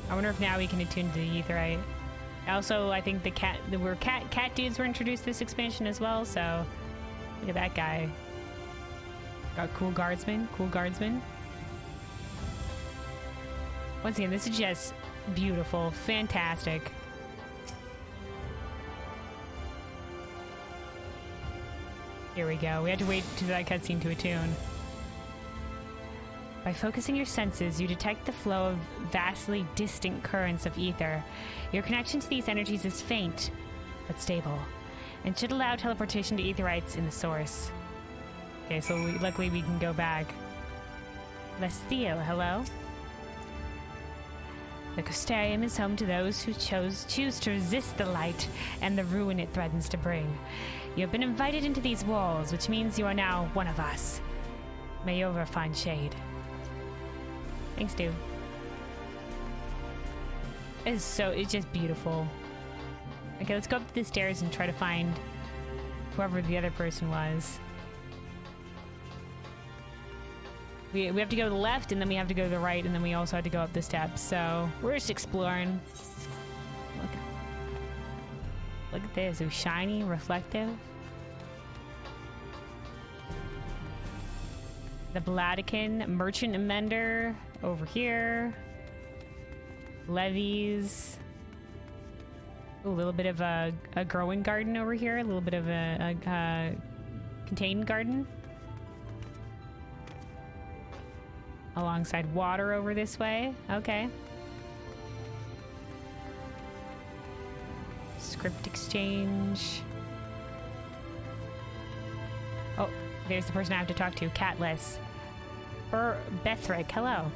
I wonder if now we can attune to the Aetheryte. Also, I think the cat dudes were introduced this expansion as well, so look at that guy. Got cool guardsmen. Once again, this is just beautiful, fantastic. Here we go. We had to wait to that cutscene to attune. By focusing your senses, you detect the flow of vastly distant currents of ether. Your connection to these energies is faint, but stable, and should allow teleportation to Aetherites in the source. Okay, so luckily we can go back. Lesthiel, hello? The Crystarium is home to those who choose to resist the light and the ruin it threatens to bring. You have been invited into these walls, which means you are now one of us. May you ever find shade. Thanks, dude. It's just beautiful. Okay, let's go up the stairs and try to find whoever the other person was. We have to go to the left, and then we have to go to the right, and then we also have to go up the steps. So we're just exploring. Look at this. It's shiny, reflective. The Bladican Merchant and Mender over here. Levies. Ooh, a little bit of a growing garden over here. A little bit of a contained garden. Alongside water over this way. Okay. Script exchange. Oh, there's the person I have to talk to. Catless. Bethric, hello.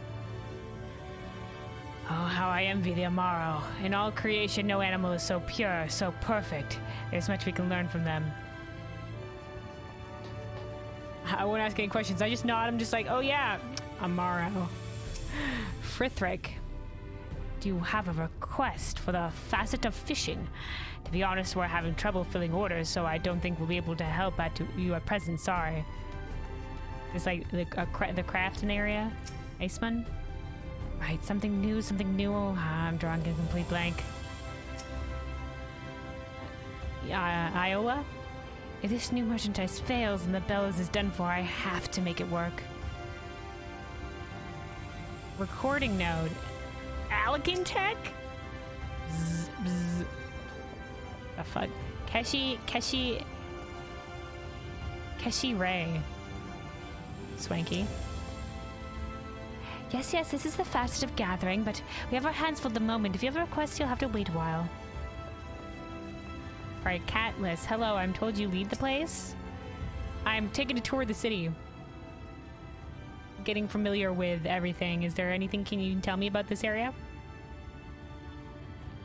Oh, how I envy the Amaro. In all creation, no animal is so pure, so perfect. There's much we can learn from them. I won't ask any questions. I just nod. I'm just like, oh yeah, Amaro. Frithric, do you have a request for the facet of fishing? To be honest, we're having trouble filling orders, so I don't think we'll be able to help you at present. Sorry. It's like the crafting area. Iceman? Right, something new. I'm drawing a complete blank. Iowa? If this new merchandise fails and the bellows is done for, I have to make it work. Recording node. Alican Tech? Bzz. The fuck? Keshi Ray. Swanky. Yes, this is the fastest of gathering, but we have our hands full at the moment. If you have a request, you'll have to wait a while. Alright, Catless. Hello, I'm told you lead the place. I'm taking a tour of the city. Getting familiar with everything. Is there anything can you tell me about this area?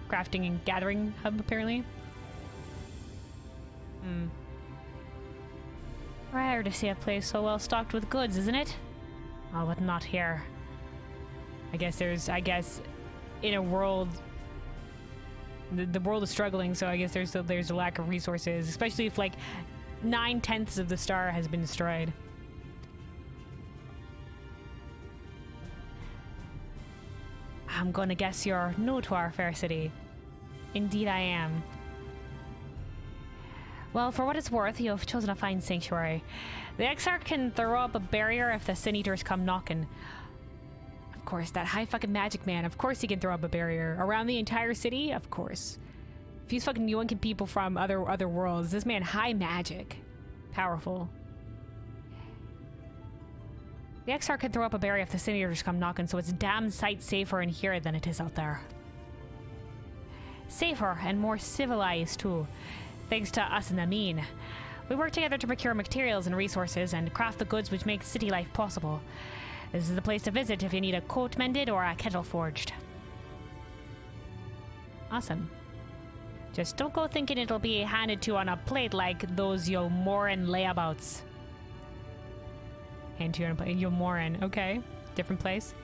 Crafting and gathering hub, apparently. Rare to see a place so well stocked with goods, isn't it? Oh, but not here. I guess in a world, the world is struggling, so I guess there's a lack of resources, especially if like 9/10 of the star has been destroyed. I'm gonna guess you're new to our fair city. Indeed I am. Well, for what it's worth, you have chosen a fine sanctuary. The Exarch can throw up a barrier if the Sin Eaters come knocking. Of course, that high fucking magic man, of course he can throw up a barrier. Around the entire city? Of course. If he's fucking yoinking people from other worlds, this man high magic. Powerful. The Exarch can throw up a barrier if the Sin Eaters come knocking, so it's a damn sight safer in here than it is out there. Safer and more civilized, too. Thanks to us and Amin. We work together to procure materials and resources and craft the goods which make city life possible. This is the place to visit if you need a coat mended or a kettle forged. Awesome. Just don't go thinking it'll be handed to you on a plate like those Yomoran layabouts. Hand to you on a plate. Yomoran, okay. Different place.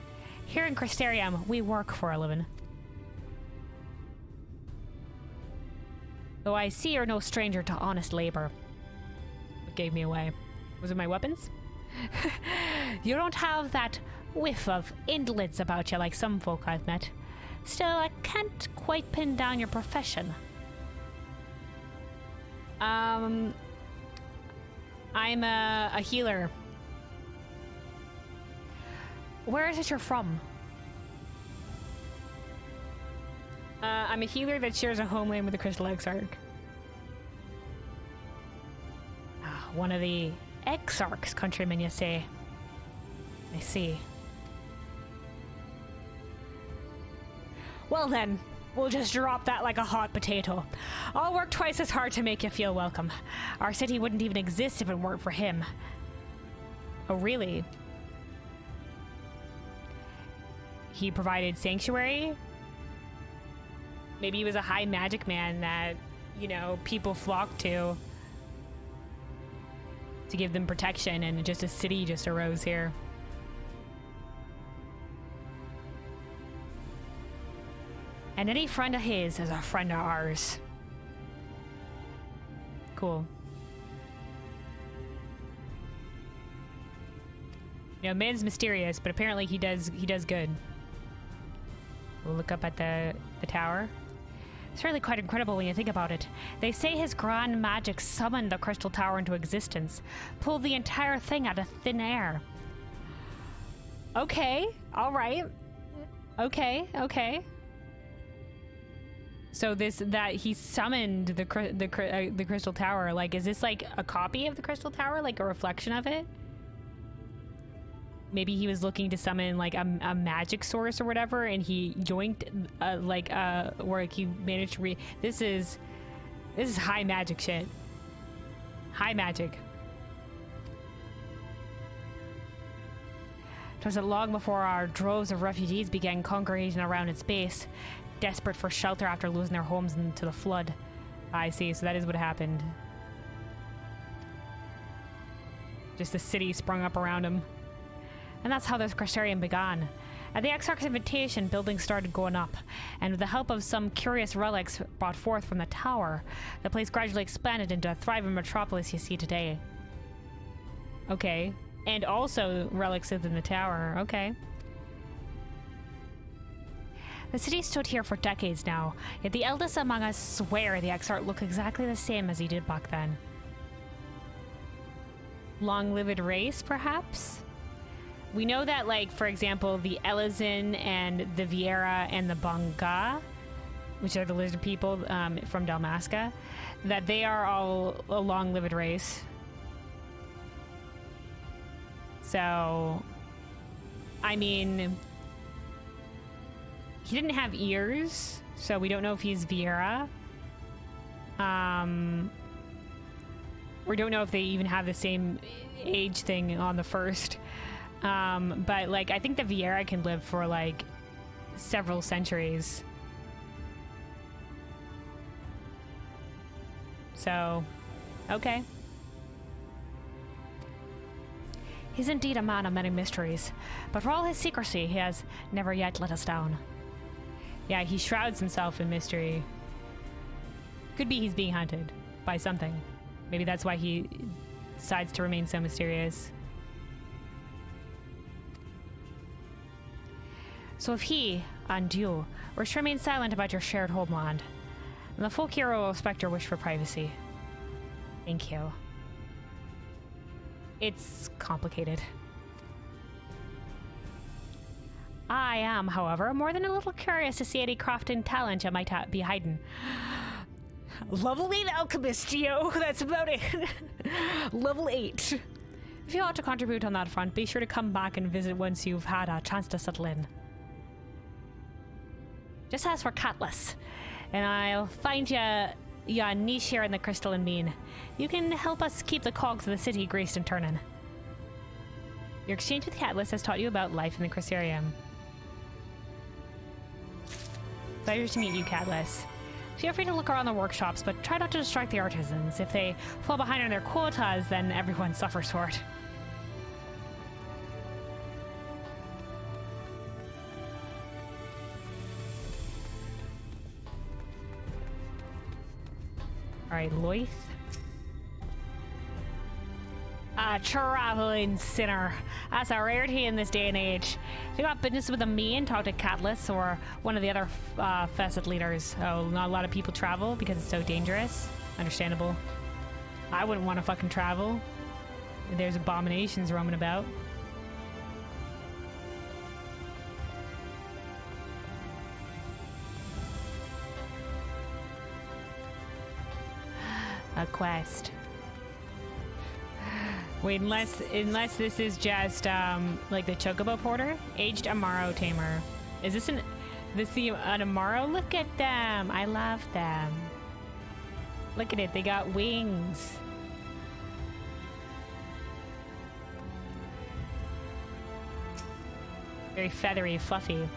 Here in Crystarium, we work for a living. Though I see you're no stranger to honest labor. What gave me away? Was it my weapons? You don't have that whiff of indolence about you like some folk I've met. Still, I can't quite pin down your profession. I'm a healer. Where is it you're from? I'm a healer that shares a homeland with the Crystal Exarch. One of the Exarch's countrymen, you say? I see. Well then, we'll just drop that like a hot potato. I'll work twice as hard to make you feel welcome. Our city wouldn't even exist if it weren't for him. Oh, really? He provided sanctuary? Maybe he was a high magic man that, you know, people flocked to give them protection, and just a city just arose here. And any friend of his is a friend of ours. Cool. You know, man's mysterious, but apparently he does good. We'll look up at the tower. It's really quite incredible when you think about it. They say his grand magic summoned the crystal tower into existence, pulled the entire thing out of thin air. Okay, all right. Okay. So that he summoned the crystal tower. Like, is this like a copy of the crystal tower, like a reflection of it? Maybe he was looking to summon like a magic source or whatever, and he joined where he managed to this is high magic shit. High magic. It wasn't long before our droves of refugees began congregating around its base, desperate for shelter after losing their homes into the flood. I see, so that is what happened. Just a city sprung up around him. And that's how this Crystarium began. At the Exarch's invitation, buildings started going up, and with the help of some curious relics brought forth from the tower, the place gradually expanded into a thriving metropolis you see today. Okay. And also relics within the tower. Okay. The city stood here for decades now, yet the eldest among us swear the Exarch look exactly the same as he did back then. Long-lived race, perhaps? We know that, like, for example, the Elizin and the Viera and the Bonga, which are the lizard people from Dalmasca, that they are all a long-lived race. So, I mean, he didn't have ears, so we don't know if he's Viera. We don't know if they even have the same age thing on the first. But, like, I think the Viera can live for, like, several centuries. So, okay. He's indeed a man of many mysteries, but for all his secrecy, he has never yet let us down. Yeah, he shrouds himself in mystery. Could be he's being hunted by something. Maybe that's why he decides to remain so mysterious. So if he, and you, were to remain silent about your shared homeland, then the folk here will respect your wish for privacy. Thank you. It's complicated. I am, however, more than a little curious to see any crafting talent you might be hiding. Level 8 alchemist, yo! That's about it. Level 8. If you want to contribute on that front, be sure to come back and visit once you've had a chance to settle in. Just ask for Catless, and I'll find you a niche here in the Crystal and Mean. You can help us keep the cogs of the city greased and turning. Your exchange with Catless has taught you about life in the Crystarium. Pleasure to meet you, Catless. Feel free to look around the workshops, but try not to distract the artisans. If they fall behind on their quotas, then everyone suffers for it. Alright, Loith. A traveling sinner. That's a rarity in this day and age. If you got business with me and talk to Catalyst or one of the other facet leaders. Oh, not a lot of people travel because it's so dangerous. Understandable. I wouldn't want to fucking travel. There's abominations roaming about. A quest. Wait, unless this is just like the Chocobo Porter, aged Amaro tamer. Is this an Amaro? Look at them. I love them. Look at it. They got wings. Very feathery, fluffy.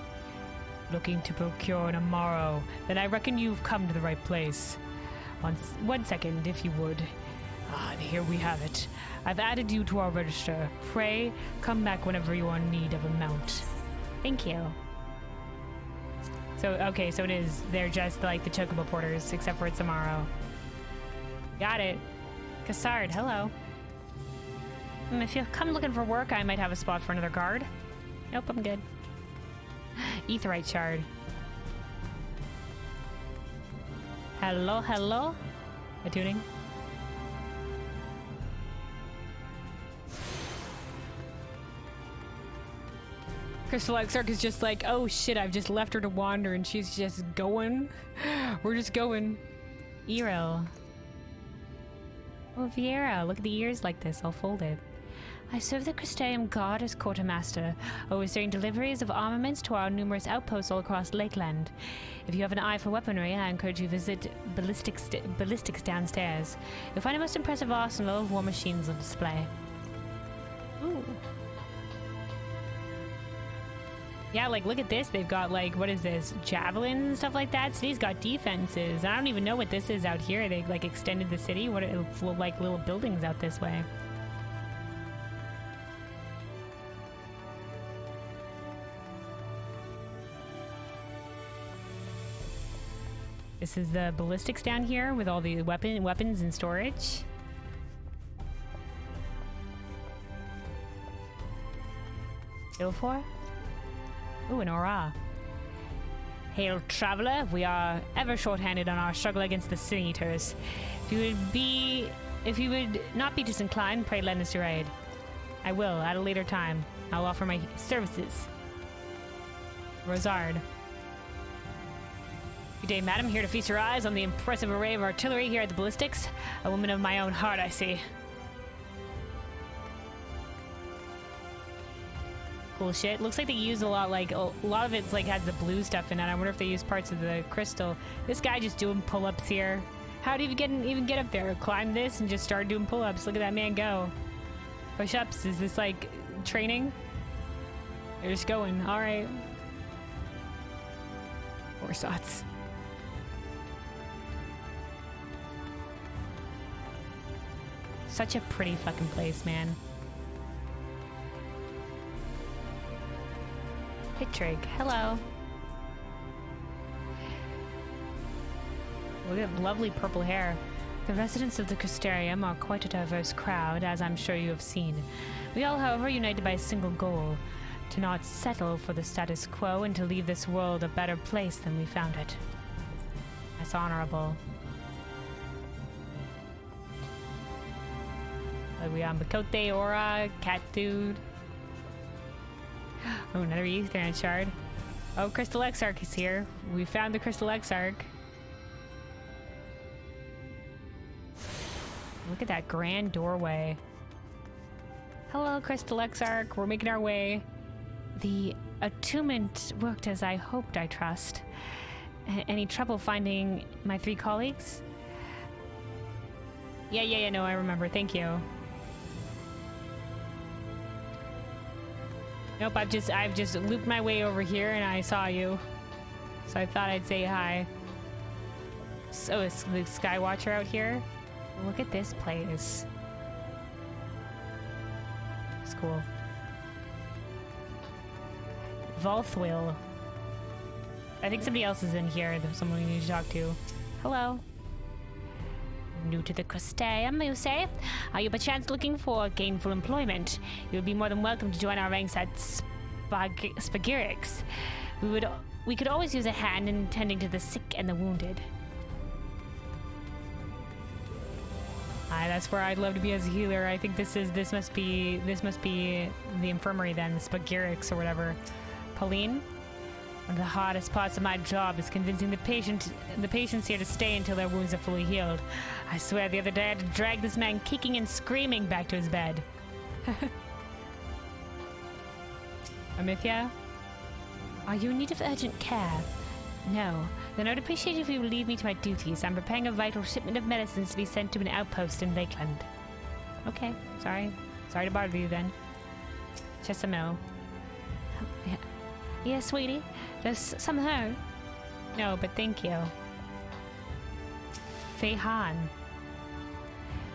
Looking to procure an Amaro. Then I reckon you've come to the right place. One second, if you would. Ah, and here we have it. I've added you to our register. Pray, come back whenever you are in need of a mount. Thank you. So, okay, so it is. They're just like the Chocobo Porters, except for it's Amaro. Got it. Cassard, hello. If you come looking for work, I might have a spot for another guard. Nope, I'm good. Aetheryte shard. Hello, hello? Attuning. Crystal Exarch is just like, oh shit, I've just left her to wander and she's just going. We're just going. Eero. Oh, Viera, look at the ears like this, all folded. I serve the Crystarium God as quartermaster, overseeing deliveries of armaments to our numerous outposts all across Lakeland. If you have an eye for weaponry, I encourage you to visit ballistics downstairs. You'll find a most impressive arsenal of war machines on display. Ooh. Yeah, like, look at this. They've got, like, what is this? Javelins and stuff like that. City's got defenses. I don't even know what this is out here. They, like, extended the city. What, it look like little buildings out this way. This is the ballistics down here with all the weapons and storage. Kill for? Ooh, an aura. Hail, traveler. We are ever short-handed on our struggle against the Sin Eaters. If you would not be disinclined, pray lend us your aid. I will, at a later time. I'll offer my services. Rosard. Good day, madam. Here to feast your eyes on the impressive array of artillery here at the ballistics. A woman of my own heart, I see. Cool shit. Looks like they use a lot of it's like has the blue stuff in it. I wonder if they use parts of the crystal. This guy just doing pull-ups here. How do you even get up there? Climb this and just start doing pull-ups. Look at that man go. Push-ups. Is this like training? They're just going. All right. Warsots. Such a pretty fucking place, man. Hittrig, hello. Look at lovely purple hair. The residents of the Crystarium are quite a diverse crowd, as I'm sure you have seen. We all, however, united by a single goal: to not settle for the status quo and to leave this world a better place than we found it. That's honorable. Like we on Bakote, Aura, Cat Dude. Oh, another Aetheryte shard. Oh, Crystal Exarch is here. We found the Crystal Exarch. Look at that grand doorway. Hello, Crystal Exarch. We're making our way. The attunement worked as I hoped, I trust. Any trouble finding my 3 colleagues? Yeah, no, I remember. Thank you. Nope, I've just looped my way over here and I saw you. So I thought I'd say hi. So is the Skywatcher out here? Look at this place. It's cool. Volthwil. I think somebody else is in here. There's someone we need to talk to. Hello. New to the Crystarium, you say? Are you perchance looking for gainful employment? You would be more than welcome to join our ranks at Spagirix. We could always use a hand in tending to the sick and the wounded. That's where I'd love to be as a healer. I think this must be the infirmary then, the Spagirix or whatever. Pauline? One of the hardest parts of my job is convincing the patients here to stay until their wounds are fully healed. I swear the other day I had to drag this man kicking and screaming back to his bed. Amithia? Are you in need of urgent care? No. Then I would appreciate if you would leave me to my duties. I'm preparing a vital shipment of medicines to be sent to an outpost in Lakeland. Okay. Sorry to bother you then. Chesamil. Yeah. Yeah, sweetie. There's some hurt. No, but thank you. Feihan.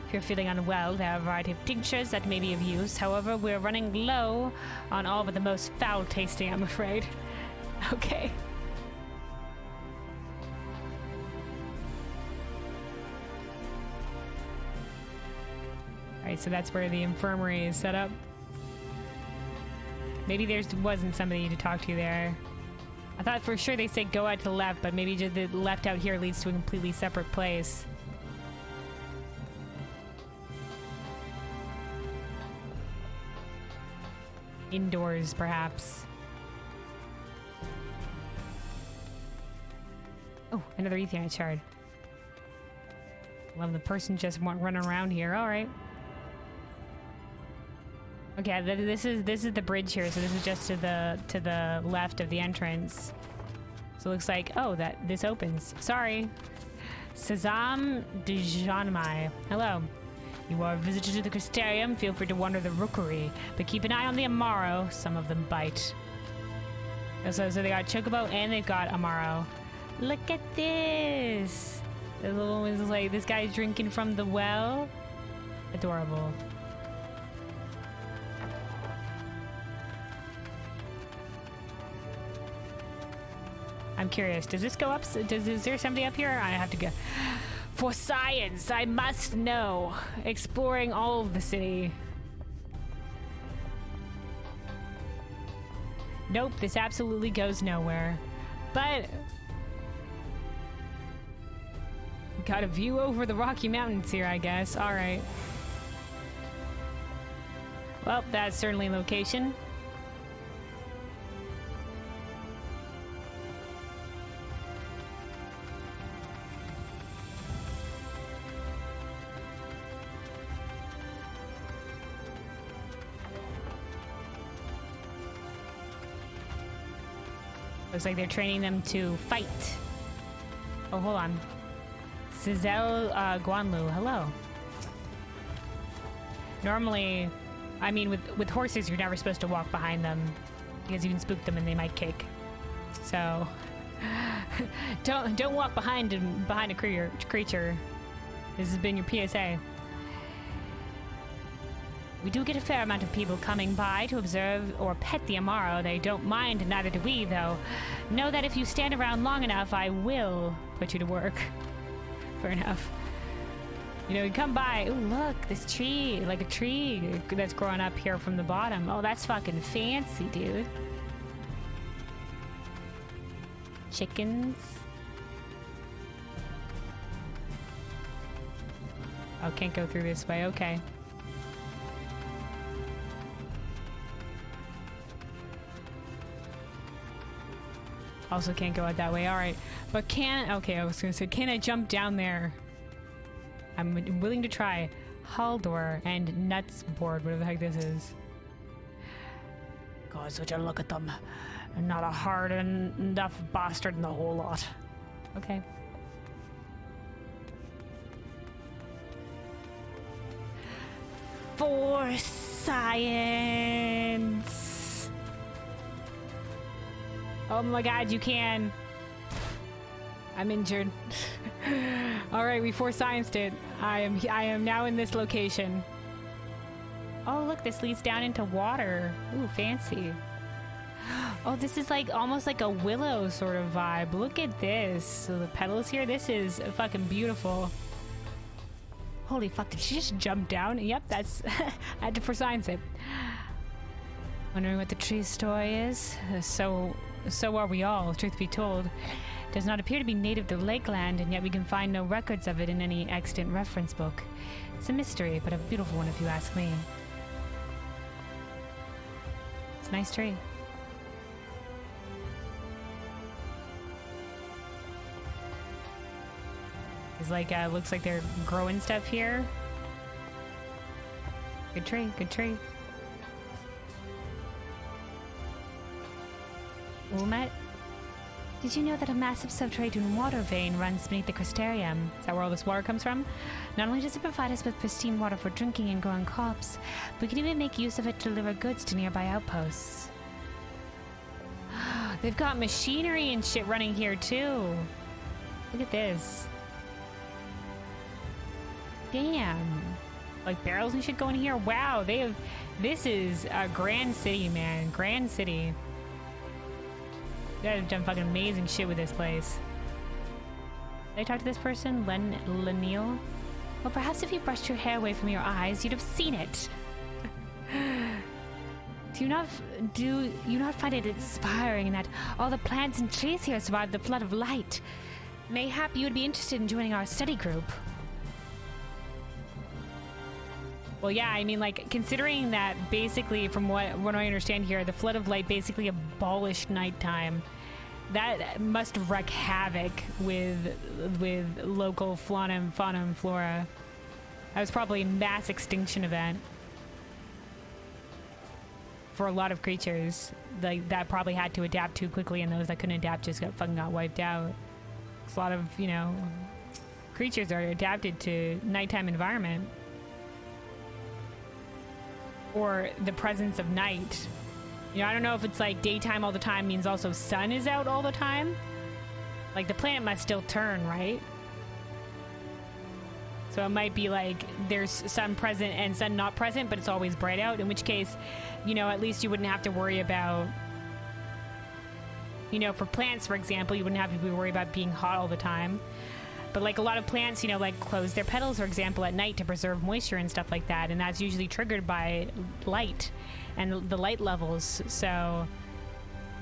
If you're feeling unwell, there are a variety of tinctures that may be of use. However, we're running low on all but the most foul-tasting, I'm afraid. Okay. Alright, so that's where the infirmary is set up. Maybe there wasn't somebody to talk to there. I thought for sure they said go out to the left, but maybe just the left out here leads to a completely separate place. Indoors, perhaps. Oh, another Aetherite shard. Love the person just running around here. All right. Okay, this is the bridge here, so this is just to the left of the entrance. So it looks like this opens. Sorry, Sazam Dejanmai. Hello. You are a visitor to the Crystarium. Feel free to wander the rookery, but keep an eye on the Amaro. Some of them bite. So they got Chocobo and they've got Amaro. Look at this. The little one's like this guy's drinking from the well. Adorable. I'm curious. Does this go up? Is there somebody up here? I have to go. For science, I must know. Exploring all of the city. Nope, this absolutely goes nowhere. But got a view over the Rocky Mountains here, I guess. All right. Well, that's certainly a location. Looks like they're training them to fight. Oh, hold on. Cizel Guanlu, hello. Normally, I mean, with horses, you're never supposed to walk behind them because you can spook them and they might kick. So, don't walk behind a creature. This has been your PSA. We do get a fair amount of people coming by to observe or pet the Amaro. They don't mind, neither do we, though. Know that if you stand around long enough, I will put you to work. Fair enough. You know, you come by. Ooh, look, this tree, like a tree that's growing up here from the bottom. Oh, that's fucking fancy, dude. Chickens. Oh, can't go through this way. Okay. Also can't go out that way. All right. But okay, I was going to say, can I jump down there? I'm willing to try. Haldor and Nuts board, whatever the heck this is. God, such a look at them. Not a hard enough bastard in the whole lot. Okay. For science. Oh my god, you can. I'm injured. Alright, we force scienced it. I am now in this location. Oh look, this leads down into water. Ooh, fancy. Oh, this is like almost like a willow sort of vibe. Look at this. So the petals here, this is fucking beautiful. Holy fuck, did she just jump down? Yep, that's... I had to for science it. Wondering what the tree's story is? So are we all, truth be told. It does not appear to be native to Lakeland, and yet we can find no records of it in any extant reference book. It's a mystery, but a beautiful one if you ask me. It's a nice tree. It's like, looks like they're growing stuff here. Good tree, good tree. Ulmet? Did you know that a massive subterranean water vein runs beneath the Crystarium? Is that where all this water comes from? Not only does it provide us with pristine water for drinking and growing crops, we can even make use of it to deliver goods to nearby outposts. They've got machinery and shit running here too. Look at this. Damn. Like barrels and shit going here? Wow, they have... This is a grand city, man. Grand city. You guys have done fucking amazing shit with this place. Did I talk to this person? Lenil? Well, perhaps if you brushed your hair away from your eyes, you'd have seen it. Do you not find it inspiring that all the plants and trees here survived the flood of light? Mayhap you would be interested in joining our study group. Well, yeah, I mean, like, considering that basically, from what I understand here, the flood of light basically abolished nighttime. That must wreak havoc with local fauna and flora. That was probably a mass extinction event for a lot of creatures. Like, that probably had to adapt too quickly, and those that couldn't adapt just got wiped out. A lot of, you know, creatures are adapted to nighttime environment. Or the presence of night. You know, I don't know if it's like daytime all the time means also sun is out all the time. Like the planet must still turn, right? So it might be like there's sun present and sun not present, but it's always bright out. In which case, you know, at least you wouldn't have to worry about, you know, for plants, for example, you wouldn't have to be worried about being hot all the time. But like a lot of plants, you know, like close their petals, for example, at night to preserve moisture and stuff like that. And that's usually triggered by light and the light levels. So,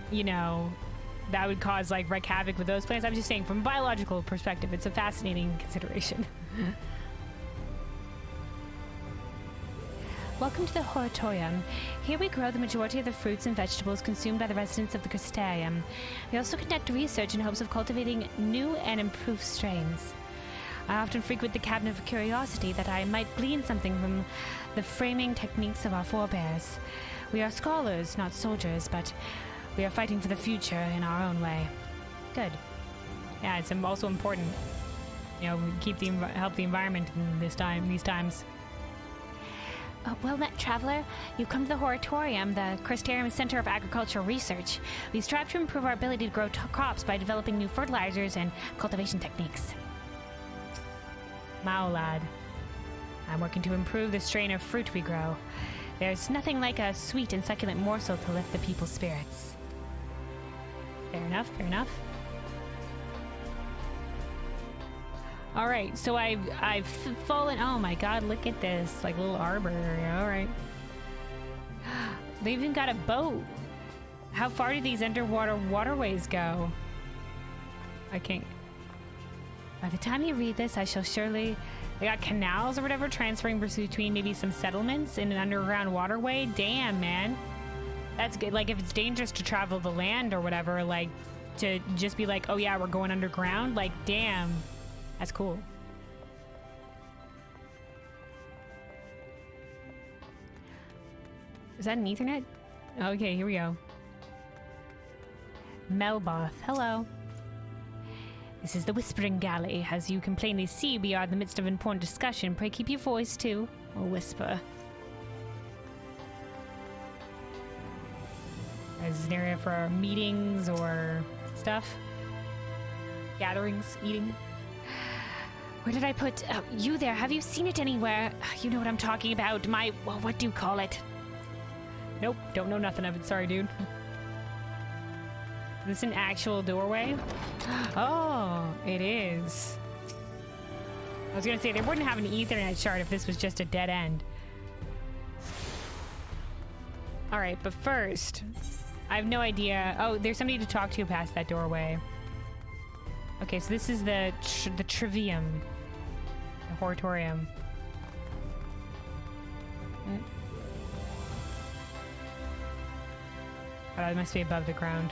you know, that would cause like wreak havoc with those plants. I'm just saying from a biological perspective, it's a fascinating consideration. Welcome to the Horatorium. Here we grow the majority of the fruits and vegetables consumed by the residents of the Crystarium. We also conduct research in hopes of cultivating new and improved strains. I often frequent the Cabinet of Curiosity that I might glean something from the framing techniques of our forebears. We are scholars, not soldiers, but we are fighting for the future in our own way. Good. Yeah, it's also important. You know, help the environment in these times. Well met, traveler. You've come to the Horatorium, the Crystarium Center of Agricultural Research. We strive to improve our ability to grow crops by developing new fertilizers and cultivation techniques. Maolad. I'm working to improve the strain of fruit we grow. There's nothing like a sweet and succulent morsel to lift the people's spirits. Fair enough, fair enough. Alright, so I've fallen... Oh my god, look at this. Like a little arbor area. Alright. They even got a boat. How far do these underwater waterways go? I can't... By the time you read this, I shall surely... They got canals or whatever transferring between maybe some settlements in an underground waterway? Damn, man. That's good. Like, if it's dangerous to travel the land or whatever, like, to just be like, oh yeah, we're going underground? Like, damn. That's cool. Is that an Ethernet? Okay, here we go. Melboth, hello. This is the Whispering Galley. As you can plainly see, we are in the midst of an important discussion. Pray keep your voice too, or whisper. Is an area for meetings or stuff? Gatherings, eating? Where did I put... you there, have you seen it anywhere? You know what I'm talking about. Well, what do you call it? Nope, don't know nothing of it. Sorry, dude. Is this an actual doorway? Oh, it is. I was gonna say, they wouldn't have an Ethernet shard if this was just a dead end. Alright, but first, I have no idea. Oh, there's somebody to talk to past that doorway. Okay, so this is the Trivium. The Hortorium. Oh, it must be above the ground.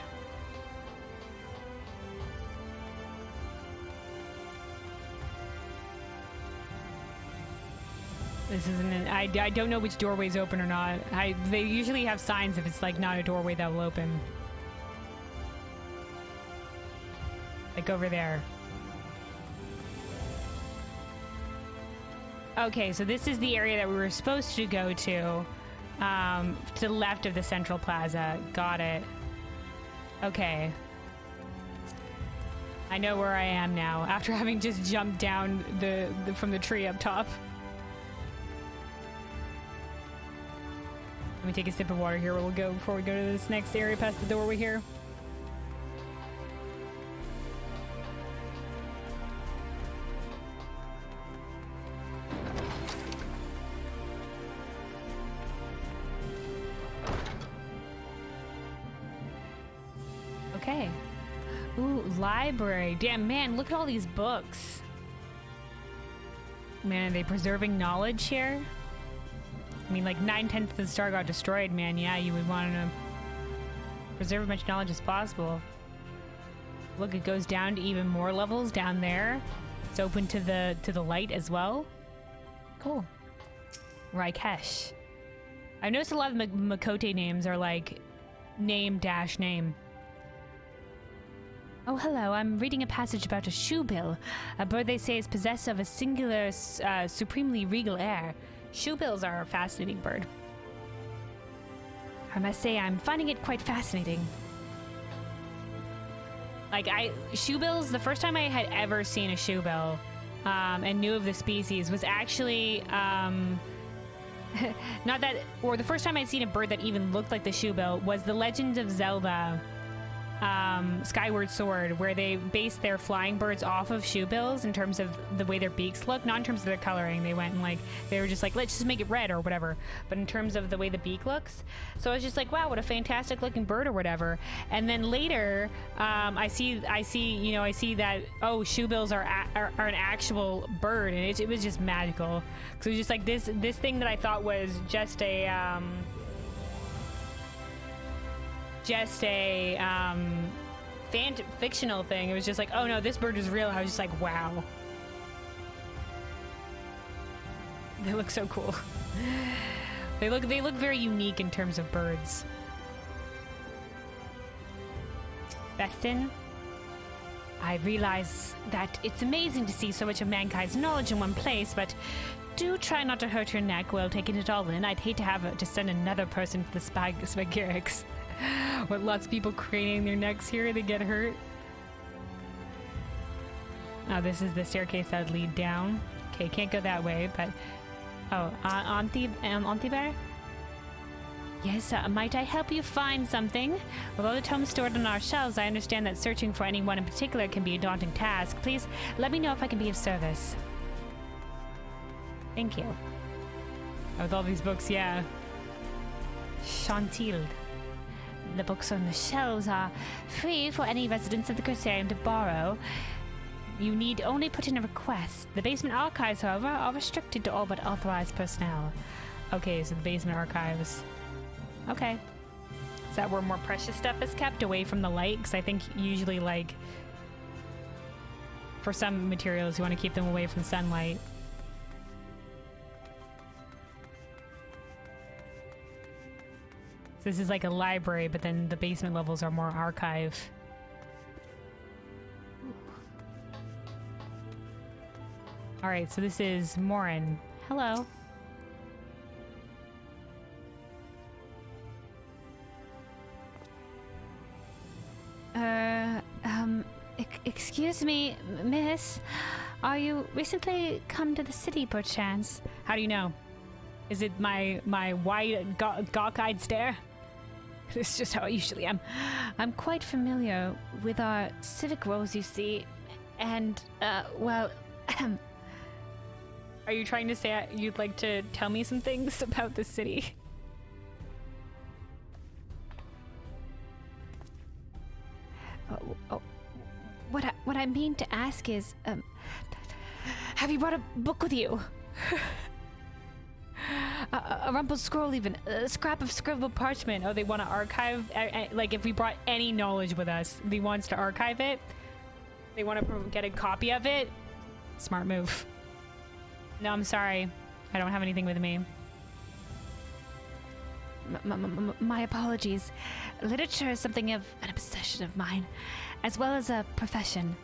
This isn't an, I don't know which doorway's open or not. They usually have signs if it's like not a doorway that will open. Like over there. Okay, so this is the area that we were supposed to go to the left of the central plaza. Got it. Okay. I know where I am now after having just jumped down from the tree up top. Let me take a sip of water here. We'll go before we go to this next area past the doorway here. Okay. Ooh, library. Damn, man, look at all these books. Man, are they preserving knowledge here? I mean, like 9/10 of the star got destroyed, man. Yeah, you would want to preserve as much knowledge as possible. Look, it goes down to even more levels down there. It's open to the light as well. Cool. Raikesh. I noticed a lot of Makote names are like name-name. Oh, hello. I'm reading a passage about a shoebill, a bird they say is possessed of a singular, supremely regal air. Shoebills are a fascinating bird. I must say, I'm finding it quite fascinating. Like, shoebills, the first time I had ever seen a shoebill, and knew of the species was actually, not that, or the first time I'd seen a bird that even looked like the shoebill was The Legend of Zelda, Skyward Sword, where they based their flying birds off of shoebills in terms of the way their beaks look, not in terms of their coloring. They went and like, they were just like, let's just make it red or whatever, but in terms of the way the beak looks. So I was just like, wow, what a fantastic looking bird or whatever. And then later, I see that, oh, shoebills are an actual bird, and it was just magical. So it was just like this thing that I thought was just a fictional thing. It was just like, oh no, this bird is real. I was just like, wow. They look so cool. They look very unique in terms of birds. Bethin, I realize that it's amazing to see so much of mankind's knowledge in one place, but do try not to hurt your neck while taking it all in. I'd hate to have to send another person to the Spagyrix. What, lots of people craning their necks here, they get hurt. Oh, this is the staircase that would lead down. Okay, can't go that way, but... Oh, Antibar? Yes, might I help you find something? With all the tomes stored on our shelves, I understand that searching for any one in particular can be a daunting task. Please, let me know if I can be of service. Thank you. Oh, with all these books, yeah. Chantilde. The books on the shelves are free for any residents of the Crystarium to borrow. You need only put in a request. The basement archives, however, are restricted to all but authorized personnel. Okay, so the basement archives. Okay. Is that where more precious stuff is kept, away from the light? Because I think usually, like, for some materials, you want to keep them away from sunlight. This is like a library, but then the basement levels are more archive. Alright, so this is Morin. Hello. Excuse me, miss. Are you recently come to the city, perchance? How do you know? Is it my wide, gawk-eyed stare? This is just how I usually am. I'm quite familiar with our civic roles, you see. And, well, Are you trying to say you'd like to tell me some things about the city? What I mean to ask is, have you brought a book with you? a rumpled scroll, even a scrap of scribbled parchment. Oh, they want to archive, like if we brought any knowledge with us, they want us to archive it. They want to get a copy of it. Smart move. No, I'm sorry. I don't have anything with me. My apologies. Literature is something of an obsession of mine, as well as a profession.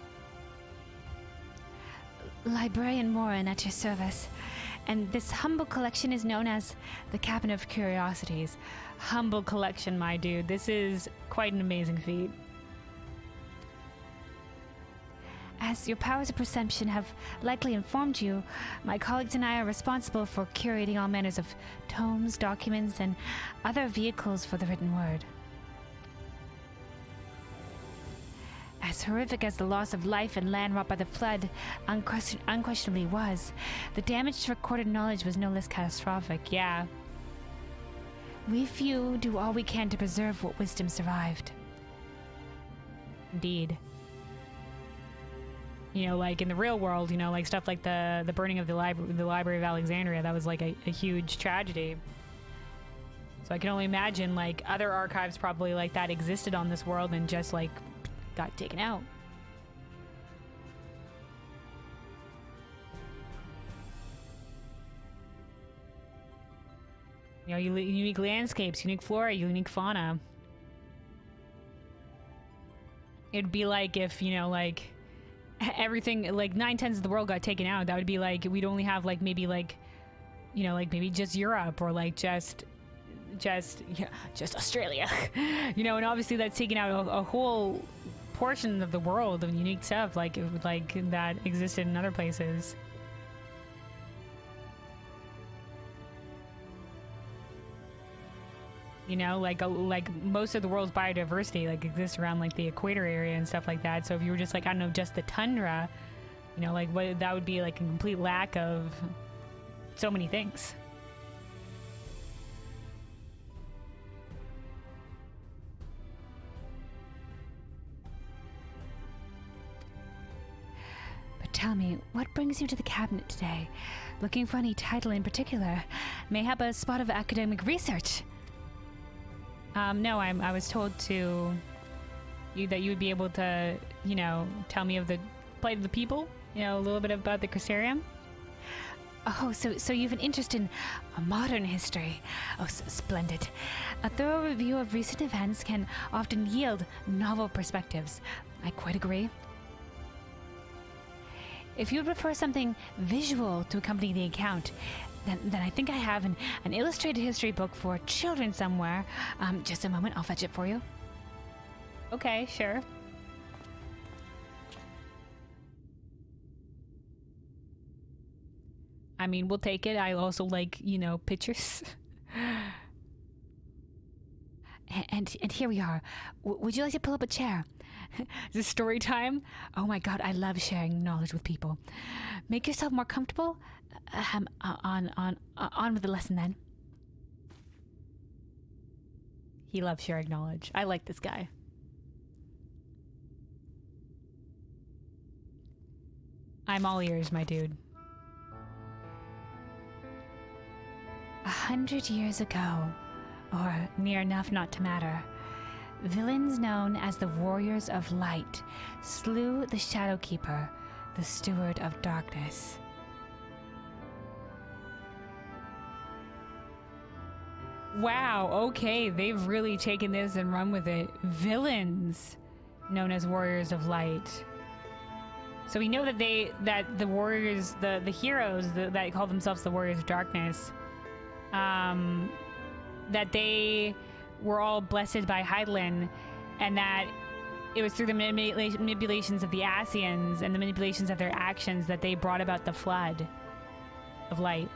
Librarian Morin at your service. And this humble collection is known as the Cabinet of Curiosities. Humble collection, my dude. This is quite an amazing feat. As your powers of perception have likely informed you, my colleagues and I are responsible for curating all manners of tomes, documents, and other vehicles for the written word. As horrific as the loss of life and land wrought by the flood unquestionably was, the damage to recorded knowledge was no less catastrophic. Yeah. We few do all we can to preserve what wisdom survived. Indeed. You know, like in the real world, you know, like stuff like the burning of the Library of Alexandria, that was like a huge tragedy. So I can only imagine like other archives probably like that existed on this world and just like got taken out. You know, unique landscapes, unique flora, unique fauna. It'd be like if, you know, like everything, like 9/10 of the world got taken out. That would be like we'd only have like maybe like, you know, like maybe just Europe or like just Australia. You know, and obviously that's taking out a whole portion of the world of unique stuff like that existed in other places. You know, like most of the world's biodiversity like exists around like the equator area and stuff like that. So if you were just like, I don't know, just the tundra, you know, like what that would be like a complete lack of so many things. But tell me, what brings you to the cabinet today? Looking for any title in particular? Mayhap a spot of academic research? No, I was told that you would be able to, you know, tell me of the plight of the people, you know, a little bit about the Crystarium. Oh, so you've an interest in modern history. Oh, splendid. A thorough review of recent events can often yield novel perspectives. I quite agree. If you would prefer something visual to accompany the account, then I think I have an illustrated history book for children somewhere. Just a moment, I'll fetch it for you. Okay, sure. I mean, we'll take it. I also like, you know, pictures. And here we are. Would you like to pull up a chair? Is this story time? Oh my god, I love sharing knowledge with people. Make yourself more comfortable. On with the lesson then. He loves sharing knowledge. I like this guy. I'm all ears, my dude. 100 years ago, or near enough not to matter, villains known as the Warriors of Light slew the Shadowkeeper, the Steward of Darkness. Wow, okay, they've really taken this and run with it. Villains known as Warriors of Light. So we know that the warriors, the heroes that call themselves the Warriors of Darkness, that they were all blessed by Hydaelyn, and that it was through the manipulations of the Ascians and the manipulations of their actions that they brought about the flood of light.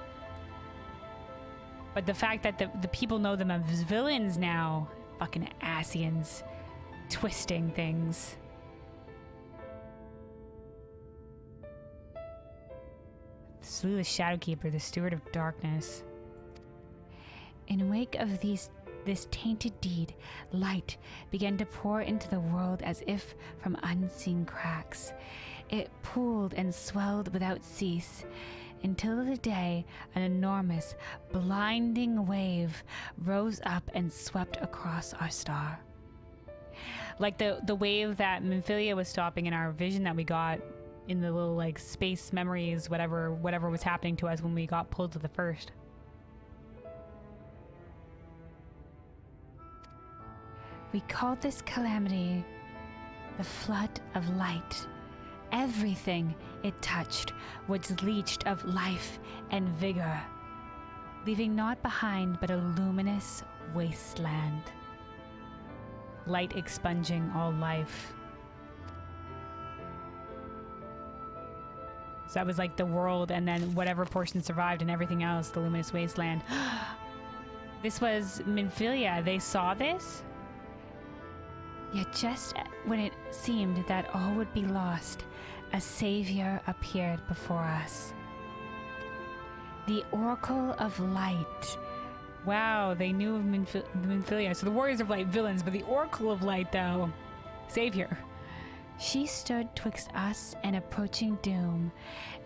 But the fact that the people know them as villains now, fucking Ascians, twisting things. Slew the Shadowkeeper, the Steward of Darkness. In wake of this tainted deed, light began to pour into the world as if from unseen cracks. It pooled and swelled without cease, until the day an enormous, blinding wave rose up and swept across our star. Like the wave that Minfilia was stopping in our vision that we got in the little like space memories, whatever was happening to us when we got pulled to the first. We called this calamity the flood of light. Everything it touched was leached of life and vigor, leaving naught behind but a luminous wasteland. Light expunging all life. So that was like the world, and then whatever portion survived and everything else, the luminous wasteland. This was Minfilia. They saw this? Yet just when it seemed that all would be lost, a savior appeared before us. The Oracle of Light. Wow, they knew of Minfilia. So the Warriors of Light, villains, but the Oracle of Light, though, savior. She stood twixt us and approaching doom,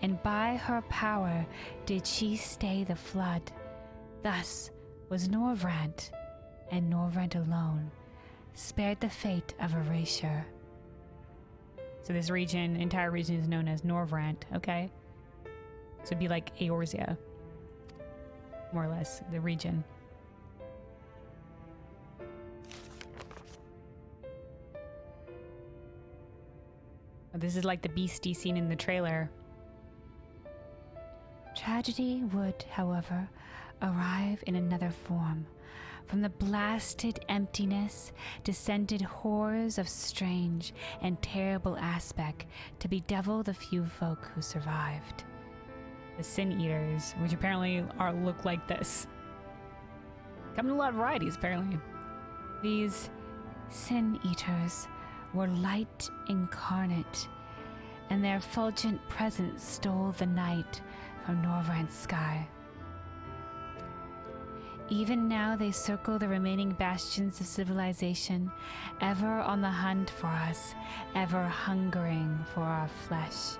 and by her power did she stay the flood. Thus was Norvrant, and Norvrant alone, spared the fate of erasure. So this region, entire region, is known as Norvrant, okay? So it'd be like Eorzea, more or less, the region. This is like the beastie scene in the trailer. Tragedy would, however, arrive in another form. From the blasted emptiness descended horrors of strange and terrible aspect to bedevil the few folk who survived. The Sin Eaters, which apparently look like this. Come in a lot of varieties, apparently. These Sin Eaters were light incarnate, and their fulgent presence stole the night from Norvrant's sky. Even now they circle the remaining bastions of civilization, ever on the hunt for us, ever hungering for our flesh.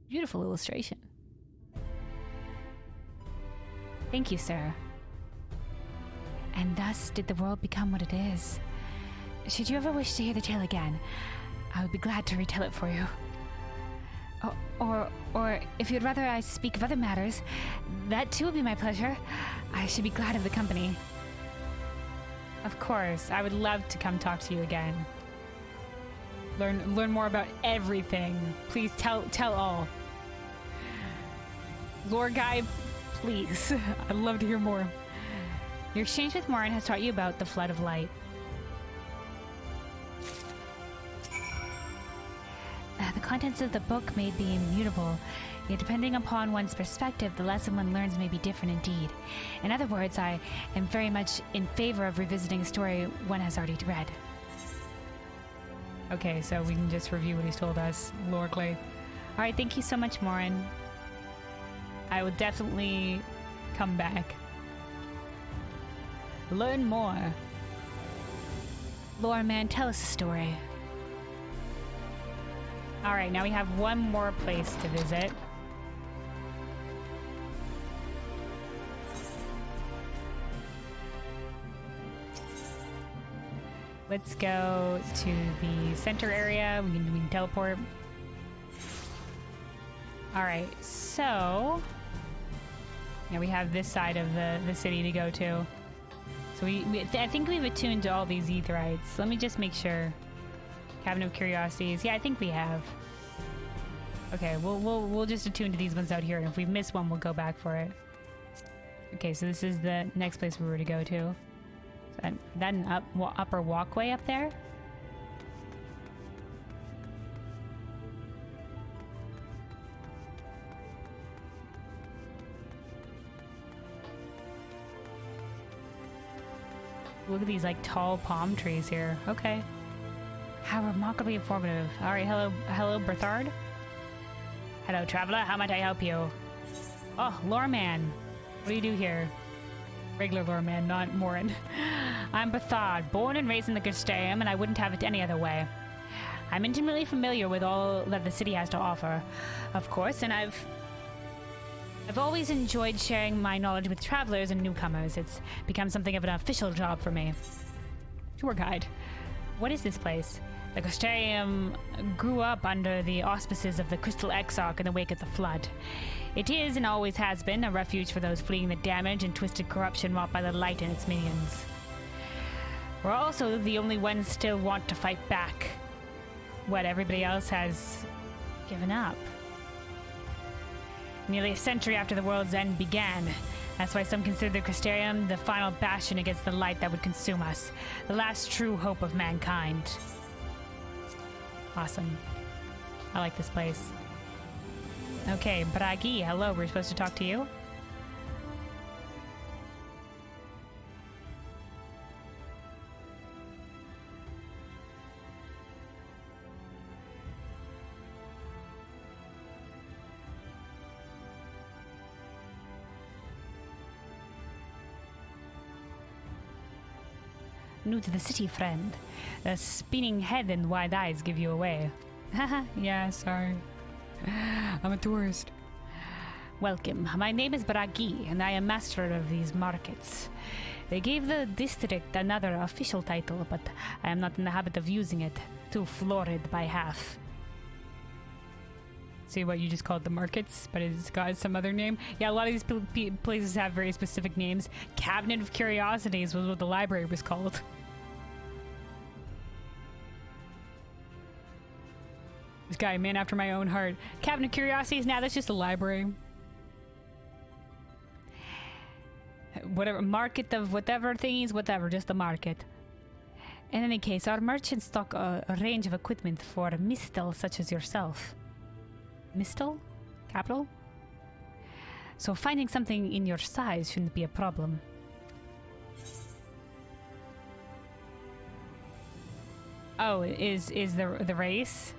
Beautiful illustration. Thank you, sir. And thus did the world become what it is. Should you ever wish to hear the tale again, I would be glad to retell it for you. Or if you'd rather I speak of other matters, that too would be my pleasure. I should be glad of the company. Of course, I would love to come talk to you again. Learn more about everything. Please tell all. Lore guy, please. I'd love to hear more. Your exchange with Morin has taught you about the Flood of Light. The contents of the book may be immutable, yet depending upon one's perspective, the lesson one learns may be different indeed. In other words, I am very much in favor of revisiting a story one has already read. Okay, so we can just review what he's told us, Lore Clay. Alright, thank you so much, Morin. I will definitely come back. Learn more. Lore man, tell us a story. Alright, now we have one more place to visit. Let's go to the center area. We can teleport. Alright, so now we have this side of the city to go to. So I think we've attuned to all these Aetherites. Let me just make sure. Cabinet of Curiosities. Yeah, I think we have. Okay, we'll just attune to these ones out here, and if we miss one, we'll go back for it. Okay, so this is the next place we were to go to. Is that an upper walkway up there? Look at these like tall palm trees here. Okay. How remarkably informative. Alright, hello, Berthard. Hello, traveler. How might I help you? Oh, Loreman. What do you do here? Regular Loreman, not Morin. I'm Berthard, born and raised in the Crystarium, and I wouldn't have it any other way. I'm intimately familiar with all that the city has to offer, of course, and I've always enjoyed sharing my knowledge with travelers and newcomers. It's become something of an official job for me. Tour guide. What is this place? The Crystarium grew up under the auspices of the Crystal Exarch in the wake of the flood. It is, and always has been, a refuge for those fleeing the damage and twisted corruption wrought by the light and its minions. We're also the only ones still want to fight back. What everybody else has given up. Nearly a century after the world's end began. That's why some consider the Crystarium the final bastion against the light that would consume us. The last true hope of mankind. Awesome. I like this place. Okay, Bragi, hello, we're supposed to talk to you? New to the city, friend. The spinning head and wide eyes give you away. Haha, yeah, sorry. I'm a tourist. Welcome. My name is Bragi, and I am master of these markets. They gave the district another official title, but I am not in the habit of using it. Too florid by half. See what you just called the markets, but it's got some other name? Yeah, a lot of these places have very specific names. Cabinet of Curiosities was what the library was called. This guy, man after my own heart. Cabinet of Curiosities, now that's just a library. Whatever, market of whatever thingies, whatever, just a market. In any case, our merchants stock a range of equipment for Mistel such as yourself. Mistel? Capital? So finding something in your size shouldn't be a problem. Oh, is the race?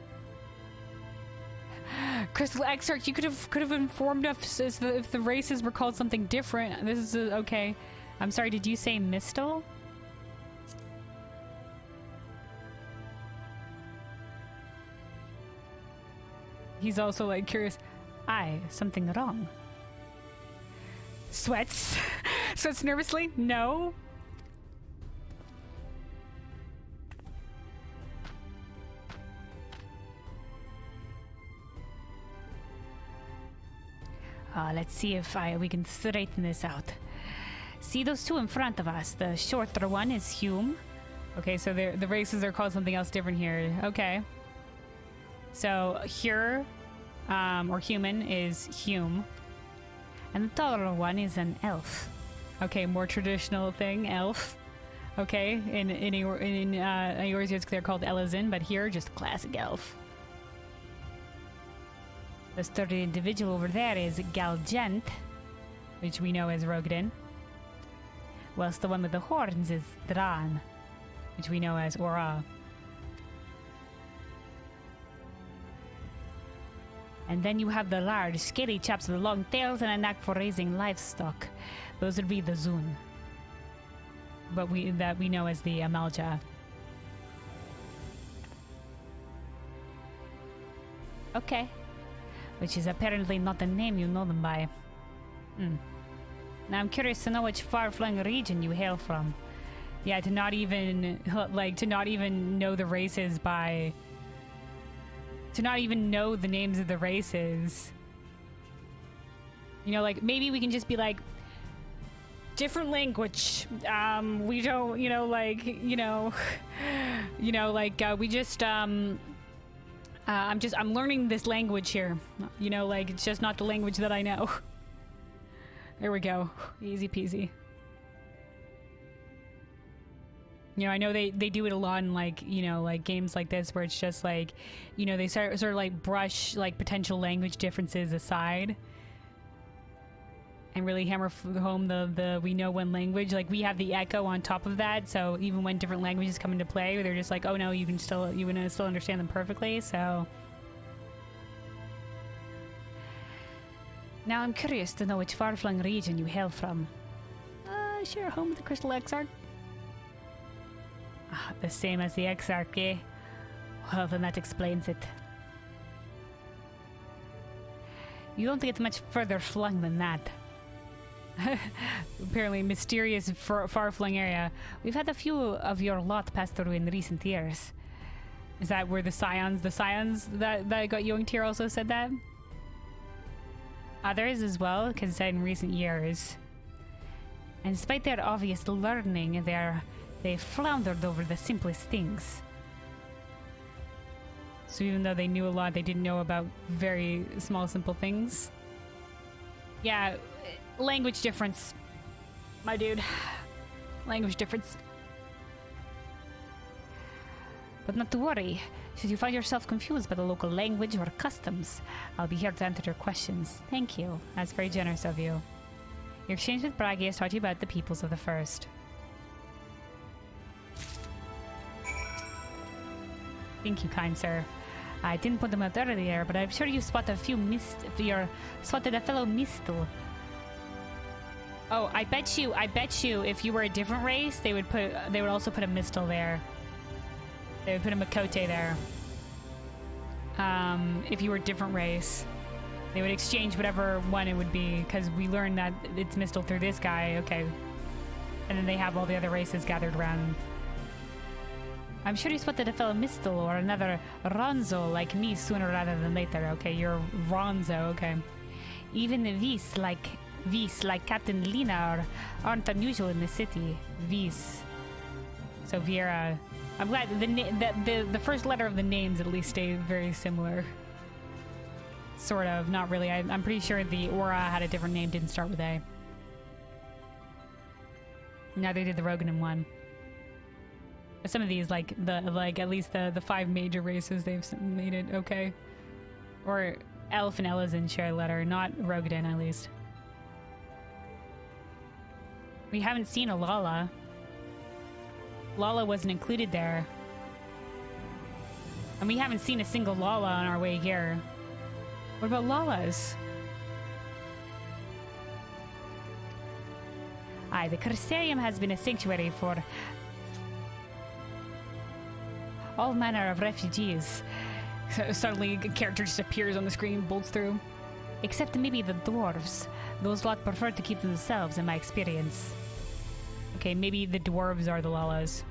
Crystal Exarch, you could have informed us if the races were called something different. This is okay. I'm sorry, did you say Mistel? He's also like curious. Aye, something wrong. Sweats. Sweats nervously? No. Let's see if we can straighten this out. See those two in front of us? The shorter one is Hume. Okay, so the races are called something else different here. Okay. So here, or human, is Hume. And the taller one is an elf. Okay, more traditional thing, elf. Okay, in Eorzea they're called Elizin, but here just classic elf. The sturdy individual over there is Galgent, which we know as Rogadin. Whilst the one with the horns is Dran, which we know as Ora. And then you have the large, scaly chaps with long tails and a knack for raising livestock. Those would be the Zun. But that we know as the Amalja. Okay. Which is apparently not the name you know them by. Now I'm curious to know which far-flung region you hail from. Yeah, to not even know the races by... To not even know the names of the races. You know, like, maybe we can just be like... Different language. We don't, you know, like, we just, I'm learning this language here. You know, like, it's just not the language that I know. There we go. Easy peasy. You know, I know they do it a lot in, like, you know, like games like this where it's just like, you know, they sort of like brush like potential language differences aside. and really hammer home the we know one language. Like, we have the echo on top of that, so even when different languages come into play, they're just like, oh no, you can still understand them perfectly. So now I'm curious to know which far-flung region you hail from. Sure, home of the Crystal Exarch. The same as the Exarch, eh? Well, then that explains it. You don't get much further flung than that. Apparently mysterious far-flung area. We've had a few of your lot pass through in recent years. Is that where the scions that got yoinked here also said that? Others as well, because said in recent years. And despite their obvious learning, they floundered over the simplest things. So even though they knew a lot, they didn't know about very small, simple things. Yeah, language difference, my dude. Language difference. But not to worry. Should you find yourself confused by the local language or customs, I'll be here to answer your questions. Thank you. That's very generous of you. Your exchange with Bragi has taught you about the peoples of the First. Thank you, kind sir. I didn't put them out earlier, but I'm sure you spotted a fellow Mistle. Oh, I bet you, if you were a different race, they would also put a Mistle there. They would put a Makote there. If you were a different race. They would exchange whatever one it would be, because we learned that it's Mistle through this guy, okay. And then they have all the other races gathered around. I'm sure you spotted a fellow Mistle or another Ronzo like me sooner rather than later. Okay, you're Ronzo, okay. Even the Vis like Captain Lina aren't unusual in the city. Vis. So Viera. I'm glad the first letter of the names at least stay very similar. Sort of, not really. I'm pretty sure the Aura had a different name, didn't start with A. Now they did the Roganim one. But some of these, like at least the 5 major races, they've made it okay. Or Elf and Elizin share a letter, not Rogadin at least. We haven't seen a Lala. Lala wasn't included there. And we haven't seen a single Lala on our way here. What about Lalas? Aye, the Crystarium has been a sanctuary for all manner of refugees. So suddenly a character just appears on the screen, bolts through. Except maybe the dwarves. Those lot prefer to keep themselves, in my experience. Okay, maybe the dwarves are the Lalas.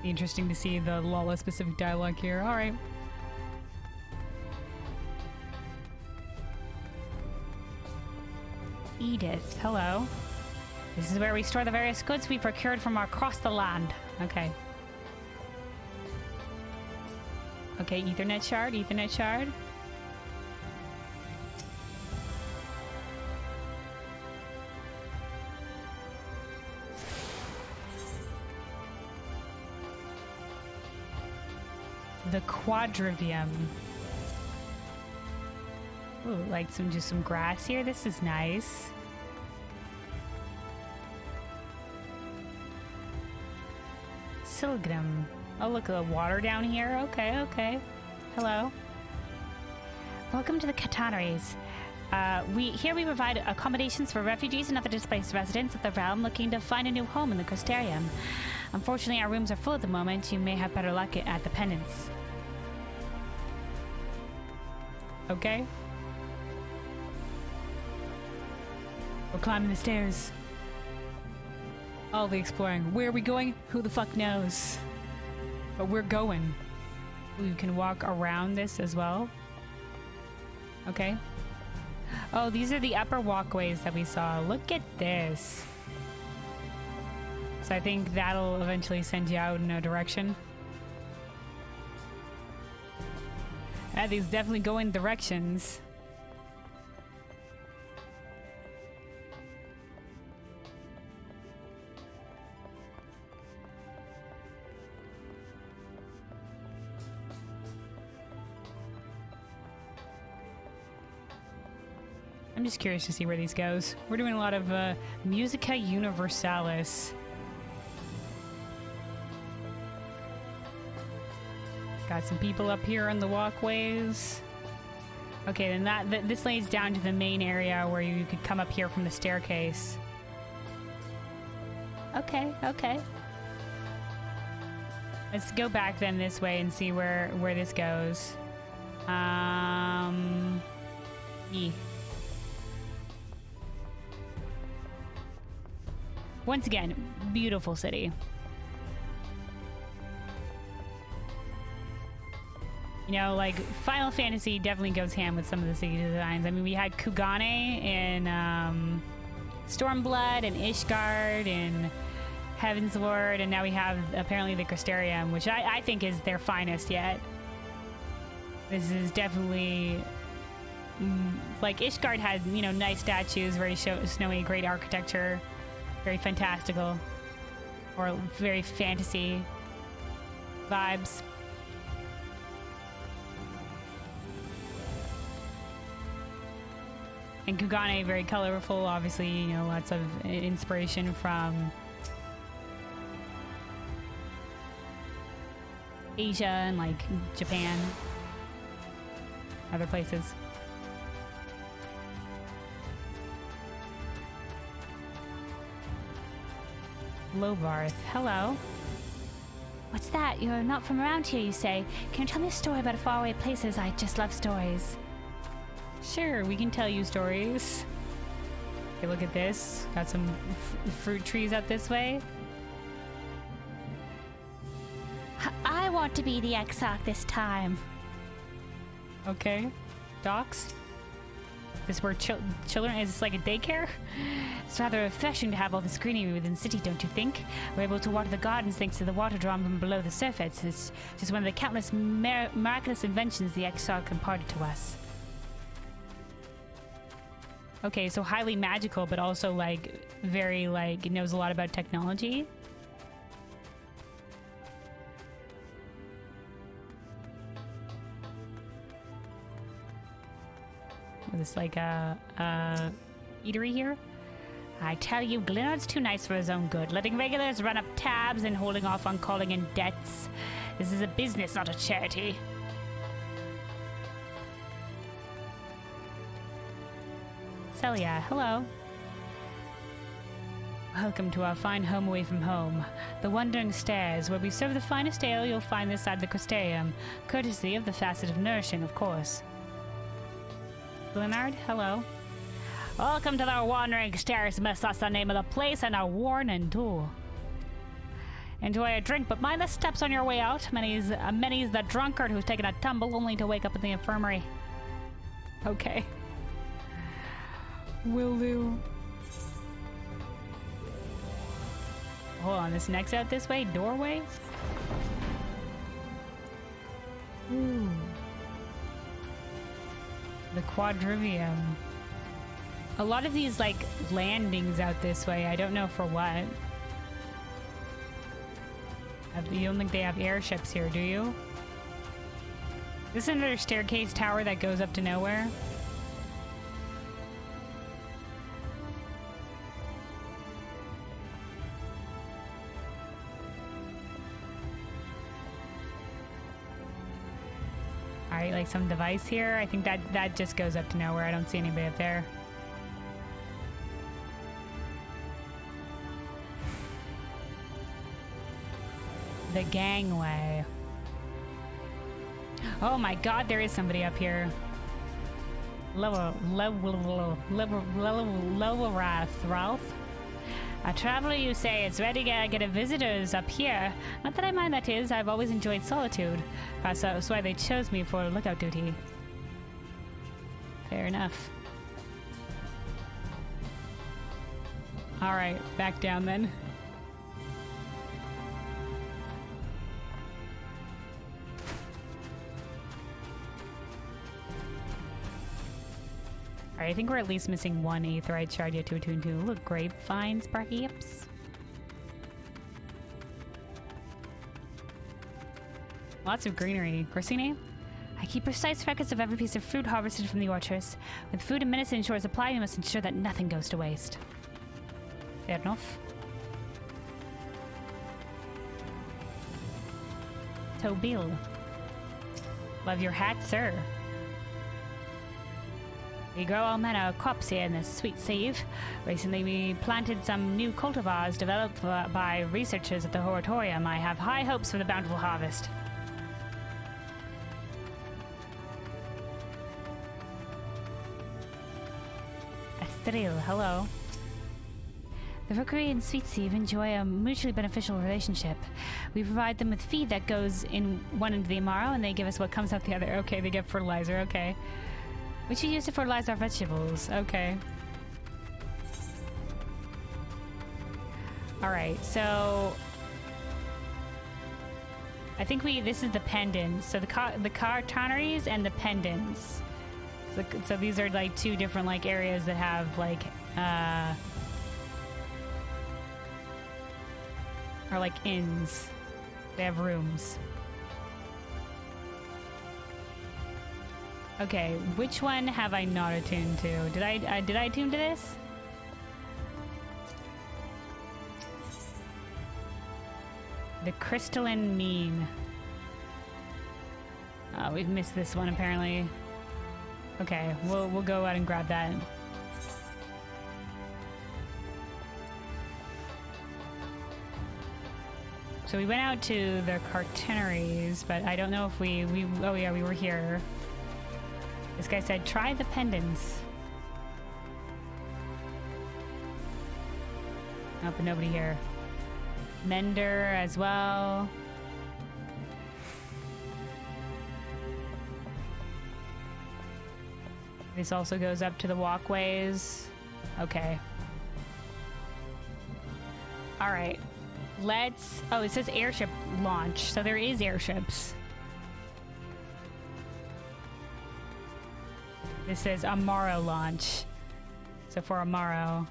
Be interesting to see the Lala specific dialogue here. Alright. Edith, hello. This is where we store the various goods we procured from across the land. Okay. Okay, Ethernet shard, Ethernet shard. The Quadrivium. Ooh, like just some grass here. This is nice. Silgrim. Oh, look at the water down here. Okay, okay. Hello. Welcome to the Catanaries. Here we provide accommodations for refugees and other displaced residents of the realm looking to find a new home in the Crystarium. Unfortunately, our rooms are full at the moment. You may have better luck at the penance. Okay. We're climbing the stairs. All the exploring. Where are we going? Who the fuck knows? But we're going. We can walk around this as well. Okay. Oh, these are the upper walkways that we saw. Look at this. So I think that'll eventually send you out in a direction. These definitely go in directions. I'm just curious to see where these goes. We're doing a lot of Musica Universalis. Got some people up here on the walkways. Okay, then this leads down to the main area where you could come up here from the staircase. Okay, okay. Let's go back then this way and see where this goes. Yeah. Once again, beautiful city. You know, like, Final Fantasy definitely goes ham with some of the city designs. I mean, we had Kugane in Stormblood and Ishgard and Heavensward, and now we have apparently the Crystarium, which I think is their finest yet. This is definitely... like, Ishgard had, you know, nice statues, very snowy, great architecture, very fantastical, or very fantasy vibes. And Kugane, very colorful, obviously, you know, lots of inspiration from Asia and, like, Japan, other places. Lovarth, hello. What's that? You're not from around here, you say. Can you tell me a story about faraway places? I just love stories. Sure, we can tell you stories. Okay, look at this. Got some fruit trees out this way. I want to be the Exarch this time. Okay. Docks? Is this where children... Is this like a daycare? It's rather refreshing to have all this greenery within the city, don't you think? We're able to water the gardens thanks to the water drawn from below the surface. It's just one of the countless miraculous inventions the Exarch imparted to us. Okay, so highly magical, but also, like, very, like, knows a lot about technology. Is this like a eatery here? I tell you, Glenard's too nice for his own good, letting regulars run up tabs and holding off on calling in debts. This is a business, not a charity. Celia, hello. Welcome to our fine home away from home, the Wandering Stairs, where we serve the finest ale you'll find this side of the Crystarium, courtesy of the Facet of Nourishing, of course. Glenard, hello. Welcome to the Wandering Stairs, miss. That's the name of the place, and a warning too. Enjoy a drink, but mind the steps on your way out. Many's the drunkard who's taken a tumble only to wake up in the infirmary. Okay. Will do. Hold on, this next out this way? Doorway? Ooh. The Quadrivium. A lot of these, like, landings out this way. I don't know for what. You don't think they have airships here, do you? This is another staircase tower that goes up to nowhere. Alright, like some device here. I think that just goes up to nowhere. I don't see anybody up there. The gangway. Oh my god, there is somebody up here. Ralph. A traveler, you say? It's ready to get a visitors up here. Not that I mind, that is. I've always enjoyed solitude. Perhaps that's why they chose me for lookout duty. Fair enough. Alright, back down then. Alright, I think we're at least missing one aetheryte shard yet to attune to. Look, grapevines, perhaps? Lots of greenery. Corsine? I keep precise records of every piece of fruit harvested from the orchards. With food and medicine in short supply, we must ensure that nothing goes to waste. Fair enough. Tobil. Love your hat, sir. We grow all manner of crops here in this sweet sieve. Recently we planted some new cultivars developed by researchers at the Oratorium. I have high hopes for the bountiful harvest. Estril, hello. The rookery and sweet sieve enjoy a mutually beneficial relationship. We provide them with feed that goes in one into the Amaro, and they give us what comes out the other. Okay, they get fertilizer, okay. Which we use to fertilize our vegetables. Okay. Alright, so... I think this is the pendants. So the cartoneries and the pendants. So these are like two different like areas that have like, are like inns. They have rooms. Okay, which one have I not attuned to? Did I attune to this? The crystalline mean. Oh, we've missed this one apparently. Okay, we'll go out and grab that. So we went out to the cartoneries, but I don't know if we oh yeah, we were here. This guy said, try the pendants. Oh, but nobody here. Mender as well. This also goes up to the walkways. Okay. All right. Let's... Oh, it says airship launch. So there is airships. This says Amaro launch. So for Amaro.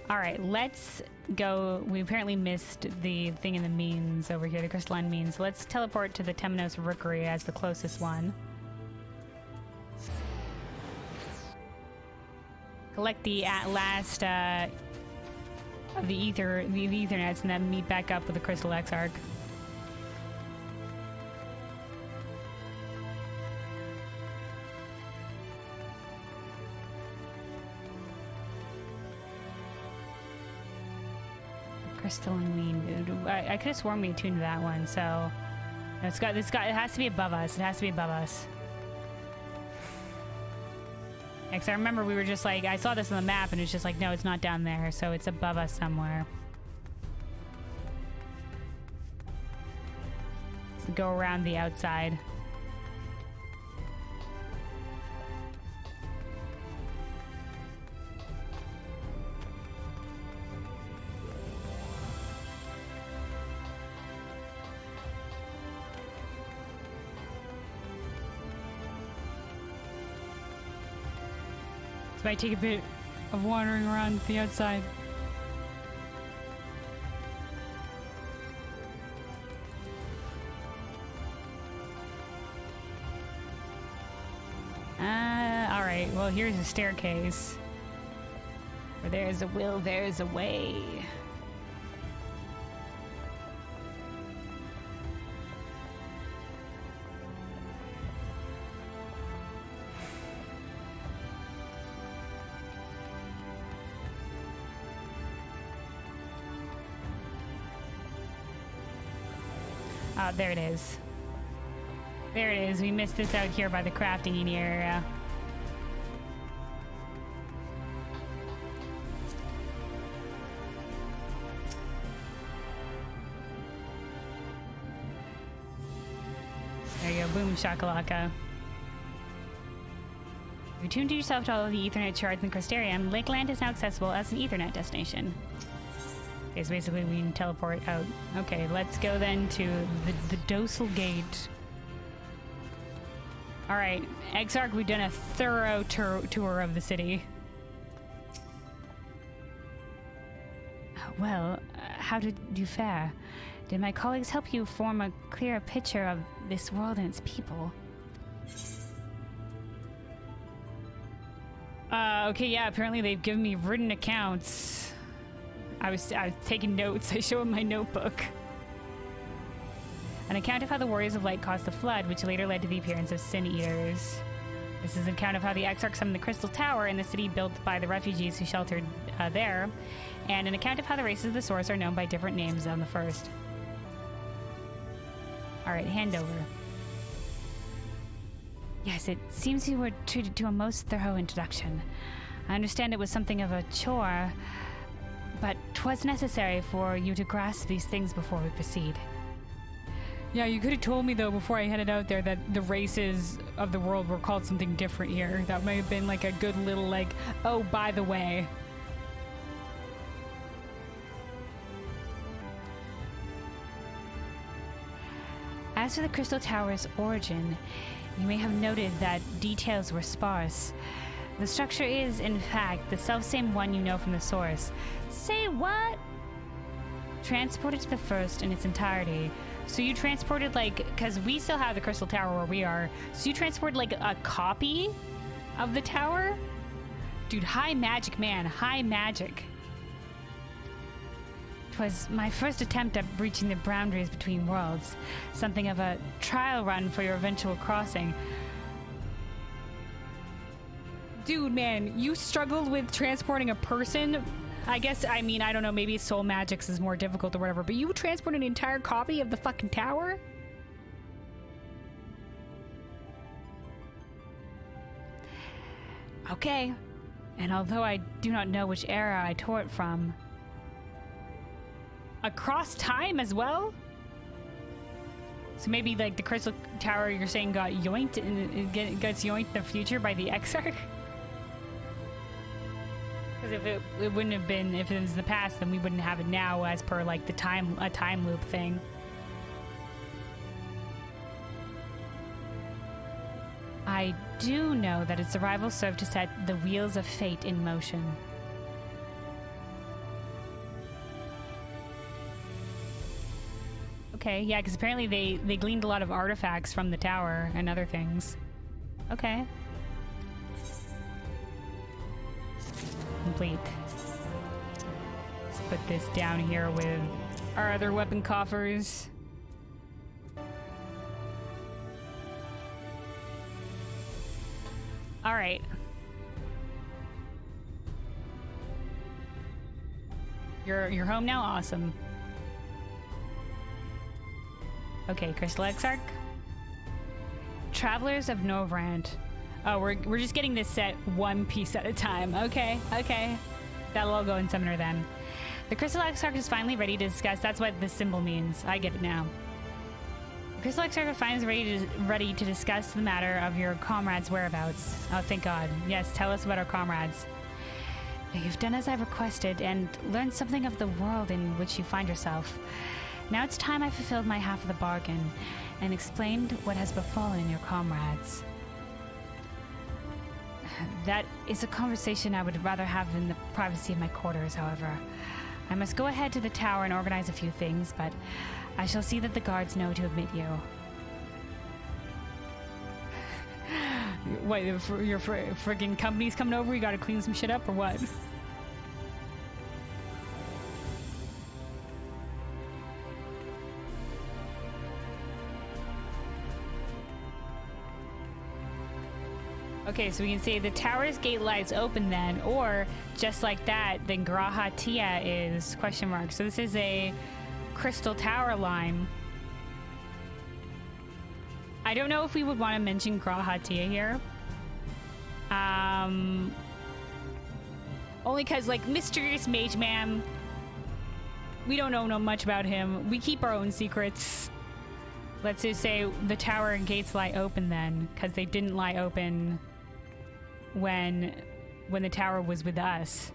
Alright, let's go. We apparently missed the thing in the means over here, the crystalline means. So let's teleport to the Temenos Rookery as the closest one. Collect the last of the Ethernets and then meet back up with the Crystal Exarch. Crystalline mean. I could have sworn we attuned to that one, so it has to be above us. It has to be above us. Because I remember we were just like, I saw this on the map and it's just like, no, it's not down there, so it's above us somewhere. Let's go around the outside. This might take a bit of wandering around the outside. Alright, well here's a staircase. Where there's a will, there's a way. Oh, there it is. There it is. We missed this out here by the crafting area. There you go. Boom shakalaka. If you tune to yourself to all of the Ethernet shards in Crystarium, Lakeland is now accessible as an Ethernet destination. Okay, so basically we can teleport out. Okay, let's go then to the Docile Gate. Alright, Exarch, we've done a thorough tour of the city. Well, how did you fare? Did my colleagues help you form a clearer picture of this world and its people? Okay, yeah, apparently they've given me written accounts. I was taking notes. I show him my notebook. An account of how the Warriors of Light caused the flood, which later led to the appearance of Sin Eaters. This is an account of how the Exarch summoned the Crystal Tower in the city built by the refugees who sheltered there, and an account of how the races of the Source are known by different names on the first. Alright, hand over. Yes, it seems you were treated to a most thorough introduction. I understand it was something of a chore, but 'twas necessary for you to grasp these things before we proceed. Yeah, you could have told me, though, before I headed out there that the races of the world were called something different here. That might have been like a good little, like, oh, by the way. As for the Crystal Tower's origin, you may have noted that details were sparse. The structure is, in fact, the selfsame one you know from the source. Say what? Transported to the first in its entirety. So you transported, like, because we still have the Crystal Tower where we are, so you transported, like, a copy of the tower? Dude, high magic, man. High magic. 'Twas my first attempt at breaching the boundaries between worlds. Something of a trial run for your eventual crossing. Dude, man, you struggled with transporting a person? I guess, I mean, I don't know, maybe soul magics is more difficult or whatever, but you transported an entire copy of the fucking tower? Okay. And although I do not know which era I tore it from... Across time as well? So maybe, like, the Crystal Tower you're saying got yoinked and it gets yoinked in the future by the Exarch? Because if it wouldn't have been, if it was the past, then we wouldn't have it now as per, like, a time loop thing. I do know that its arrival served to set the wheels of fate in motion. Okay, yeah, because apparently they gleaned a lot of artifacts from the tower and other things. Okay. Complete. Let's put this down here with our other weapon coffers. All right. You're home now? Awesome. Okay, Crystal Exarch. Travelers of Novrand. Oh, we're just getting this set one piece at a time. Okay. That'll all go in Summoner then. The Crystal Exarch is finally ready to discuss. That's what this symbol means. I get it now. The Crystal Exarch is finally ready to discuss the matter of your comrades' whereabouts. Oh, thank God. Yes, tell us about our comrades. You've done as I requested and learned something of the world in which you find yourself. Now it's time I fulfilled my half of the bargain and explained what has befallen your comrades. That is a conversation I would rather have in the privacy of my quarters, however. I must go ahead to the tower and organize a few things, but I shall see that the guards know to admit you. What, your friggin' company's coming over? You gotta clean some shit up or what? Okay, so we can say the tower's gate lights open then, or just like that, then Graha Tia is question mark. So this is a Crystal Tower line. I don't know if we would want to mention Graha Tia here. Only because, like, Mysterious Mage Man, we don't know much about him. We keep our own secrets. Let's just say the tower and gates lie open then, because they didn't lie open when the tower was with us.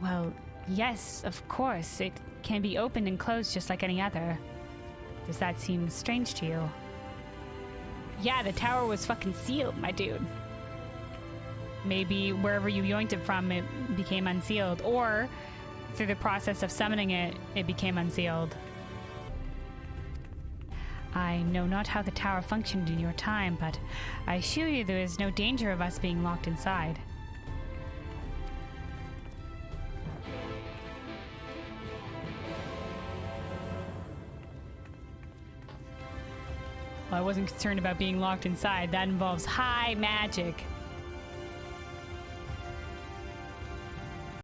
Well, yes, of course. It can be opened and closed just like any other. Does that seem strange to you? Yeah, the tower was fucking sealed, my dude. Maybe wherever you yoinked it from, it became unsealed. Or through the process of summoning it, it became unsealed. I know not how the tower functioned in your time, but I assure you there is no danger of us being locked inside. Well, I wasn't concerned about being locked inside. That involves high magic.